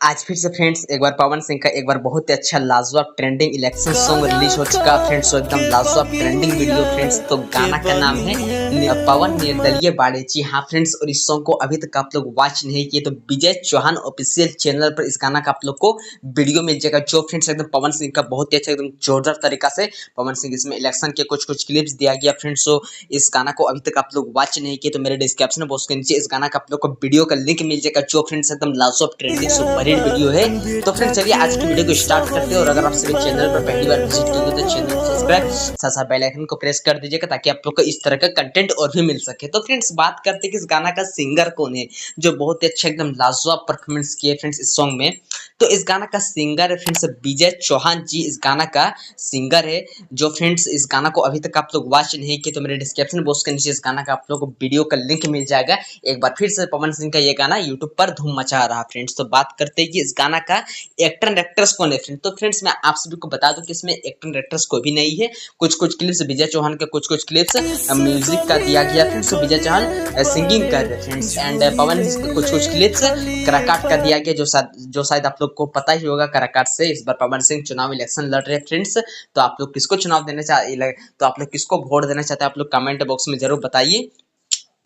आज फिर से फ्रेंड्स एक बार पवन सिंह का एक बार बहुत ही अच्छा लाजवाब ट्रेंडिंग इलेक्शन सॉन्ग रिलीज हो चुका है फ्रेंड्स। एकदम लाजवाब ट्रेंडिंग वीडियो फ्रेंड्स। तो गाना का नाम है पवन निर्दलीय बाड़े। जी हाँ फ्रेंड्स, और इस सॉन्ग को अभी तक आप लोग वॉच नहीं किए तो विजय चौहान ऑफिशियल चैनल पर इस गाना का आप लोग को वीडियो मिल जाएगा। जो फ्रेंड्स एकदम पवन सिंह का बहुत ही अच्छा एकदम जोरदार तरीका से पवन सिंह इसमें इलेक्शन के कुछ कुछ क्लिप्स दिया गया फ्रेंड्स। तो इस गाना को अभी तक आप लोग वॉच नहीं किए तो मेरे डिस्क्रिप्शन बॉक्स के नीचे इस गाना का आप लोग को वीडियो का लिंक मिल जाएगा। जो फ्रेंड्स एकदम लाजवाब ट्रेंडिंग सुपर वीडियो है। तो फ्रेंड्स चलिए आज की वीडियो को स्टार्ट करते हैं। और अगर आप सभी चैनल पर पहली बार विजिट करेंगे तो चैनल को सब्सक्राइब साथ बेल आइकन को प्रेस कर दीजिएगा ताकि आप लोग को इस तरह का कंटेंट और भी मिल सके। तो फ्रेंड्स बात करते हैं कि इस गाना का सिंगर कौन है जो बहुत ही अच्छा एकदम लाजवाब परफॉर्मेंस किए फ्रेंड्स इस सॉन्ग में। तो इस गाना का सिंगर है फ्रेंड्स विजय चौहान जी, इस गाना का सिंगर है। जो फ्रेंड्स इस गाना को अभी तक आप लोग वॉच नहीं किए तो मेरे डिस्क्रिप्शन बॉक्स के नीचे इस गाना का आप लोग को वीडियो का लिंक मिल जाएगा। एक बार फिर से पवन सिंह का ये गाना यूट्यूब पर धूम मचा रहा फ्रेंड्स। तो बात करते हैं कि इस गाना का एक्टर एंड एक्ट्रेस कौन है फ्रेंड्स। तो फ्रेंड्स मैं आप सभी को बता दूं कि इसमें एक्टर एंड एक्ट्रेस कोई भी नहीं है। कुछ कुछ क्लिप्स विजय चौहान के कुछ कुछ क्लिप्स म्यूजिक का दिया गया फ्रेंड्स। तो विजय चौहान सिंगिंग कर रहे फ्रेंड्स एंड पवन के कुछ कुछ क्लिप्स कराकाट का दिया गया जो शायद आप लोग को पता ही होगा। कराकाट से इस बार पवन सिंह चुनाव इलेक्शन लड़ रहे फ्रेंड्स। तो आप लोग किसको चुनाव देना चाहते, तो आप लोग किसको वोट देना चाहते हैं आप लोग कमेंट बॉक्स में जरूर बताइए।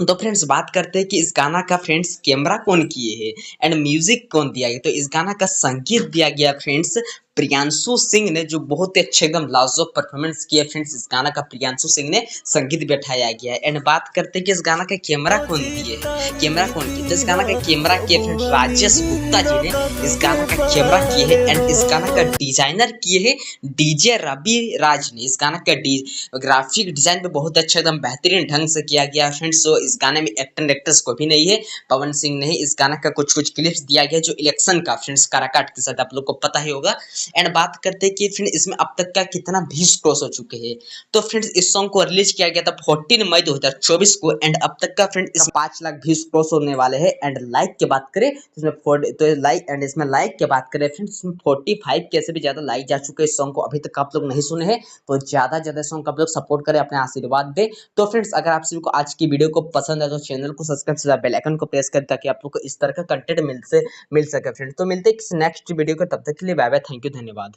तो फ्रेंड्स बात करते हैं कि इस गाना का फ्रेंड्स कैमरा कौन किए हैं एंड म्यूजिक कौन दिया गया। तो इस गाना का संगीत दिया गया फ्रेंड्स प्रियांशु सिंह ने, जो बहुत ही अच्छे एकदम लाजवाब परफॉर्मेंस किया फ्रेंड्स। इस गाना का प्रियांशु सिंह ने संगीत बैठाया गया है। एंड बात करते हैं कि इस गाना का कैमरा कौन दिए, कैमरा कौन किए। तो इस गाना का कैमरा किए फ्रेंड्स राजेश गुप्ता जी ने इस गाना का कैमरा किए है। एंड इस गाना का डिजाइनर किए है डीजे रवि राज ने। इस गाना का ग्राफिक डिजाइन पे बहुत अच्छा एकदम बेहतरीन ढंग से किया गया फ्रेंड्स। तो इस गाने में एक्टर एंड एक्ट्रेस कोई भी नहीं है, पवन सिंह ने ही इस गाना का कुछ कुछ क्लिप्स दिया गया जो इलेक्शन का फ्रेंड्स काराकाट के साथ आप लोग को पता ही होगा। एंड बात करते हैं कि फ्रेंड्स इसमें अब तक का कितना व्यूज क्रॉस हो चुके हैं। तो फ्रेंड्स इस सॉन्ग को रिलीज किया गया था 14 मई 2024 को। एंड अब तक का फ्रेंड्स इस 5 लाख व्यूज क्रॉस होने वाले हैं। एंड लाइक की बात करें तो इसमें लाइक एंड इसमें लाइक की बात करें फ्रेंड्स इसमें 45 कैसे भी ज्यादा लाइक जा चुके हैं। इस सॉन्ग को अभी तक आप लोग नहीं सुने हैं तो ज्यादा ज्यादा सॉन्ग आप लोग सपोर्ट करें, अपने आशीर्वाद दे। तो फ्रेंड्स अगर आप सभी को आज की वीडियो को पसंद है तो चैनल को सब्सक्राइब से बेल आइकन को प्रेस करें ताकि आप लोग को इस तरह का कंटेंट मिल सके फ्रेंड्स। तो मिलते हैं किसी नेक्स्ट वीडियो को, तब तक के लिए बाय बाय, थैंक यू, धन्यवाद।